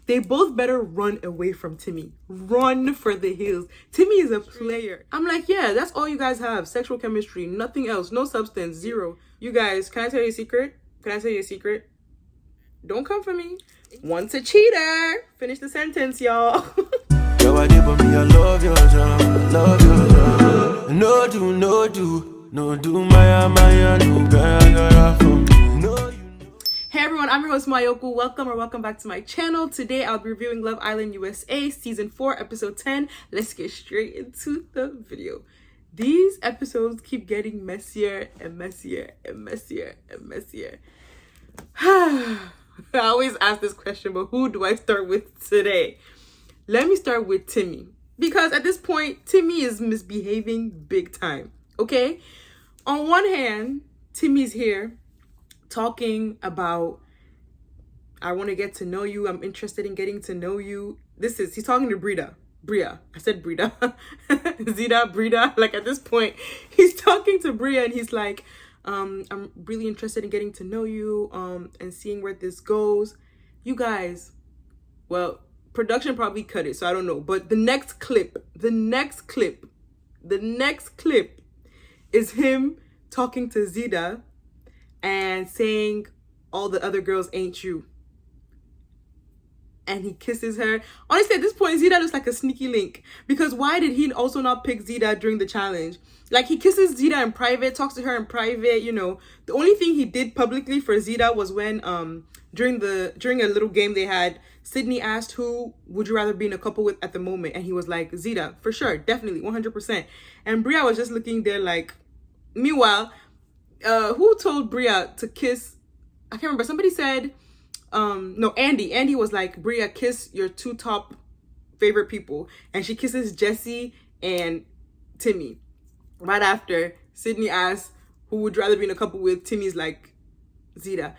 they both better run away from Timmy. Run for the hills. Timmy is a player. I'm like, yeah, that's all you guys have. Sexual chemistry, nothing else, no substance, zero. You guys, can I tell you a secret? Can I tell you a secret? Don't come for me. Once a cheater. Finish the sentence, y'all. Yo, I did for me, I love your job, love your job. No do, Maya, no, gara, from no. Hey everyone, I'm your host Mayoku. Welcome back to my channel. Today I'll be reviewing Love Island USA Season 4, Episode 10. Let's get straight into the video. These episodes keep getting messier and messier and messier and messier. I always ask this question, but who do I start with today? Let me start with Timmy. Because at this point, Timmy is misbehaving big time, okay? On one hand, Timmy's here talking about, I want to get to know you. I'm interested in getting to know you. He's talking to Bria. I said Brida. Zida, Brida. Like at this point, he's talking to Bria and he's like, I'm really interested in getting to know you and seeing where this goes. You guys, well, production probably cut it, so I don't know. But the next clip is him talking to Zida and saying all the other girls ain't you. And he kisses her. Honestly, at this point, Zida looks like a sneaky link. Because why did he also not pick Zida during the challenge? Like, he kisses Zida in private, talks to her in private, you know. The only thing he did publicly for Zida was when, during a little game they had, Sydney asked who would you rather be in a couple with at the moment. And he was like, Zida, for sure, definitely, 100%. And Bria was just looking there like, meanwhile, who told Bria to kiss? I can't remember. Somebody said, no, Andy. Andy was like, Bria, kiss your two top favorite people. And she kisses Jesse and Timmy. Right after, Sydney asks, who would rather be in a couple with? Timmy's like, Zida.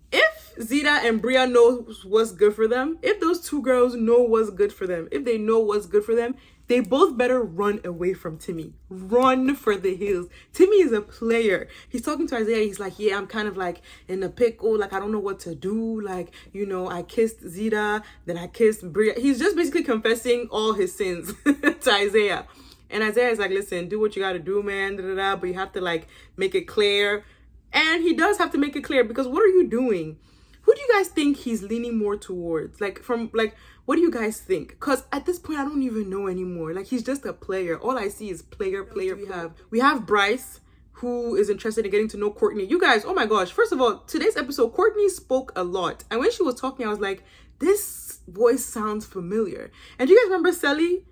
If Zida and Bria know what's good for them, if those two girls know what's good for them, if they know what's good for them, they both better run away from Timmy. Run for the hills. Timmy is a player. He's talking to Isaiah. He's like, yeah, I'm kind of like in a pickle. Like, I don't know what to do. Like, you know, I kissed Zida, then I kissed Bria. He's just basically confessing all his sins to Isaiah. And Isaiah is like, listen, do what you got to do, man. But you have to, like, make it clear. And he does have to make it clear, because what are you doing? Who do you guys think he's leaning more towards? What do you guys think? Because at this point, I don't even know anymore. Like, he's just a player. All I see is player. We have Bryce, who is interested in getting to know Courtney. You guys, oh my gosh. First of all, today's episode, Courtney spoke a lot. And when she was talking, I was like, this voice sounds familiar. And do you guys remember Sally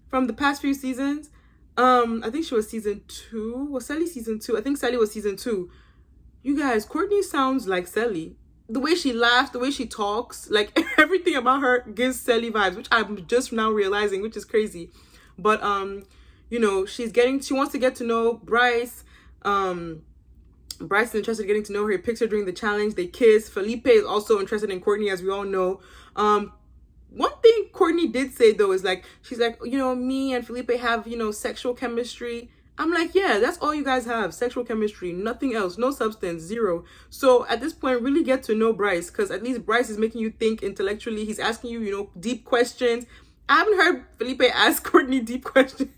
from the past few seasons? I think she was season 2. Was Sally season 2? I think Sally was season 2. You guys, Courtney sounds like Sally. The way she laughs, the way she talks, like everything about her gives Sally vibes, which I'm just now realizing, which is crazy. But you know, she wants to get to know Bryce. Bryce is interested in getting to know her. He picks her during the challenge. They kiss. Felipe is also interested in Courtney, as we all know. One thing Courtney did say, though, is like, she's like, you know, me and Felipe have, you know, sexual chemistry. I'm like, yeah, that's all you guys have. Sexual chemistry, nothing else, no substance, zero. So at this point, really get to know Bryce, because at least Bryce is making you think intellectually. He's asking you, you know, deep questions. I haven't heard Felipe ask Courtney deep questions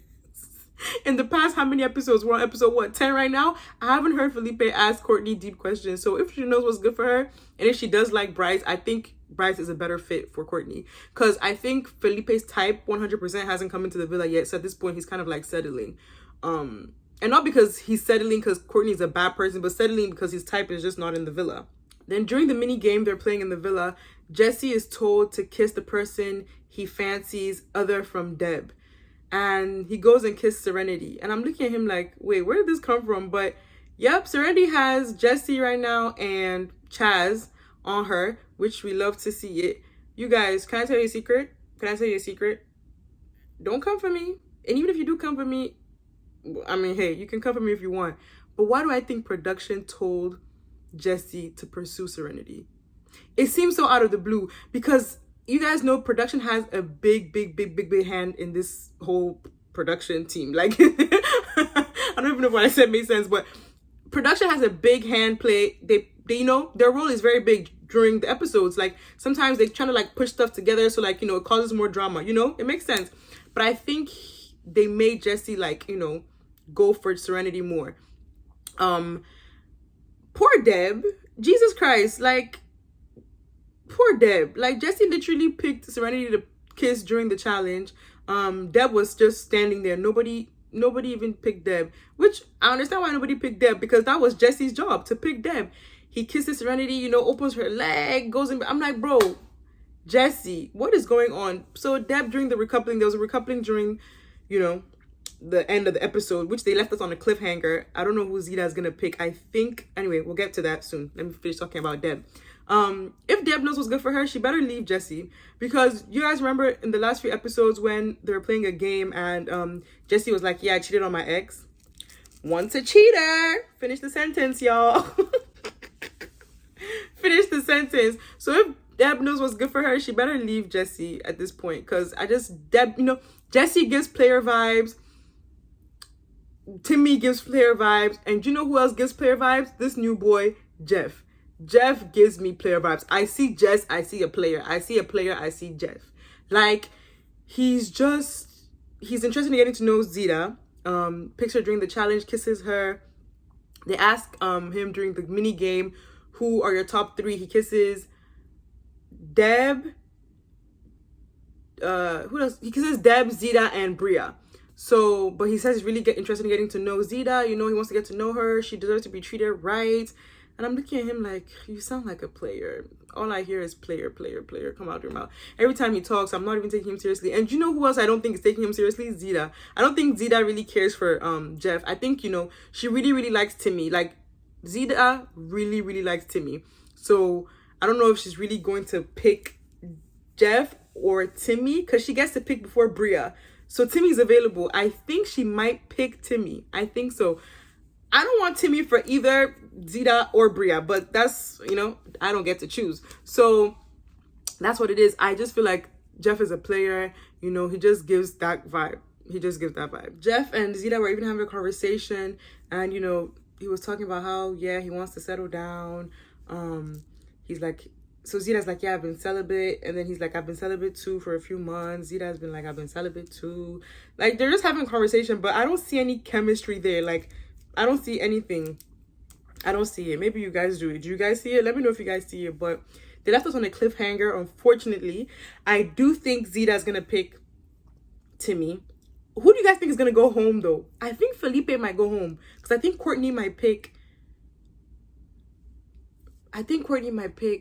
in the past. How many episodes? We're on episode, what, 10 right now? I haven't heard Felipe ask Courtney deep questions. So if she knows what's good for her, and if she does like Bryce, I think Bryce is a better fit for Courtney, because I think Felipe's type 100% hasn't come into the villa yet. So at this point, he's kind of like settling. And not because he's settling because Courtney's a bad person, but settling because his type is just not in the villa. Then during the mini game they're playing in the villa, Jesse is told to kiss the person he fancies other from Deb. And he goes and kisses Serenity. And I'm looking at him like, wait, where did this come from? But yep, Serenity has Jesse right now and Chaz on her, which we love to see it. You guys, can I tell you a secret? Don't come for me. And even if you do come for me, I mean, hey, you can come for me if you want. But why do I think production told Jesse to pursue Serenity? It seems so out of the blue, because you guys know production has a big hand in this whole production team. Like, I don't even know what I said made sense, but production has a big hand play. They you know, their role is very big. during the episodes. Like sometimes they trying to like push stuff together, so like, you know, it causes more drama, you know, it makes sense. But I think they made Jesse like, you know, go for Serenity more. Poor Deb, Jesus Christ, like poor Deb. Like Jesse literally picked Serenity to kiss during the challenge. Deb was just standing there. Nobody even picked Deb, which I understand why nobody picked Deb, because that was Jesse's job, to pick Deb. He kisses Serenity, you know, opens her leg, goes in. I'm like, bro, Jesse, what is going on? So Deb, during the recoupling, there was a recoupling during, you know, the end of the episode, which they left us on a cliffhanger. I don't know who Zeta is gonna pick. I think, anyway, we'll get to that soon. Let me finish talking about Deb. If Deb knows what's good for her, she better leave Jesse, because you guys remember in the last few episodes when they were playing a game and Jesse was like, yeah, I cheated on my ex. Once a cheater. Finish the sentence, y'all. Finish the sentence. So if Deb knows what's good for her, she better leave Jesse at this point, because Deb, you know, Jesse gives player vibes. Timmy gives player vibes. And you know who else gives player vibes? This new boy, Jeff. Jeff gives me player vibes. I see Jess, I see a player. I see a player, I see Jeff. Like, he's interested in getting to know Zeta. Picks her during the challenge, kisses her. They ask him during the mini game, who are your top 3? He kisses Deb. Who else? He kisses Deb, Zeta, and Bria. So, but he says he's really interested in getting to know Zeta. You know, he wants to get to know her. She deserves to be treated right. And I'm looking at him like, you sound like a player. All I hear is player, player, player come out of your mouth. Every time he talks, I'm not even taking him seriously. And you know who else I don't think is taking him seriously? Zeta. I don't think Zeta really cares for Jeff. I think, you know, she really, really likes Timmy. Like, Zeta really, really likes Timmy. So, I don't know if she's really going to pick Jeff or Timmy, because she gets to pick before Bria. So, Timmy's available. I think she might pick Timmy. I think so. I don't want Timmy for either Zeta or Bria, but that's, you know, I don't get to choose. So that's what it is. I just feel like Jeff is a player, you know, he just gives that vibe. He just gives that vibe. Jeff and Zeta were even having a conversation, and, you know, he was talking about how, yeah, he wants to settle down. He's like, so Zeta's like, yeah, I've been celibate. And then he's like, I've been celibate too for a few months. Zeta's been like, I've been celibate too. Like, they're just having a conversation, but I don't see any chemistry there. Like, I don't see anything. I don't see it. Maybe you guys do. Do you guys see it? Let me know if you guys see it. But they left us on a cliffhanger, unfortunately. I do think Zeta is going to pick Timmy. Who do you guys think is going to go home, though? I think Felipe might go home, because I think Courtney might pick...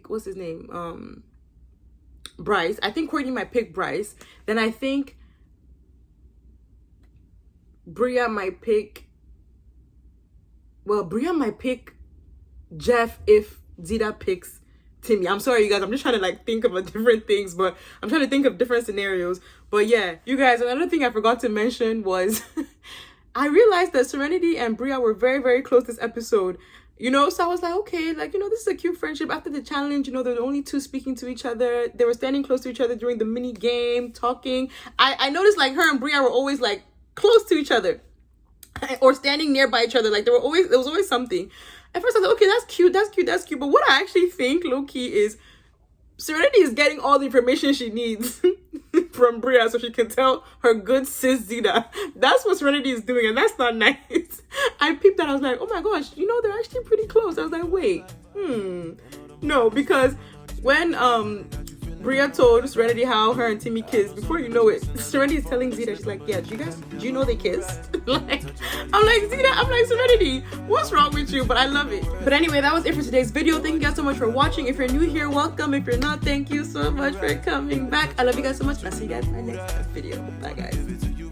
what's his name? Bryce. I think Courtney might pick Bryce. Then I think Bria might pick... Well, Bria might pick Jeff if Zeta picks Timmy. I'm sorry, you guys. I'm just trying to like think of different things, but I'm trying to think of different scenarios. But yeah, you guys, another thing I forgot to mention was I realized that Serenity and Bria were very, very close this episode. You know, so I was like, okay, like, you know, this is a cute friendship. After the challenge, you know, they're the only two speaking to each other. They were standing close to each other during the mini game, talking. I noticed like her and Bria were always like close to each other. Or standing nearby each other. Like, there was always something. At first I was like, okay, that's cute. But what I actually think, low-key, is Serenity is getting all the information she needs from Bria so she can tell her good sis Zeta. That's what Serenity is doing, and that's not nice. I peeped that. I was like, oh my gosh, you know, they're actually pretty close. I was like, wait, no, because when Bria told Serenity how her and Timmy kissed, before you know it, Serenity is telling Zeta, she's like, yeah, do you know they kissed? Like, I'm like, Zeta, I'm like, Serenity, what's wrong with you? But I love it. But anyway, that was it for today's video. Thank you guys so much for watching. If you're new here, welcome. If you're not, thank you so much for coming back. I love you guys so much, and I'll see you guys in my next video. Bye, guys.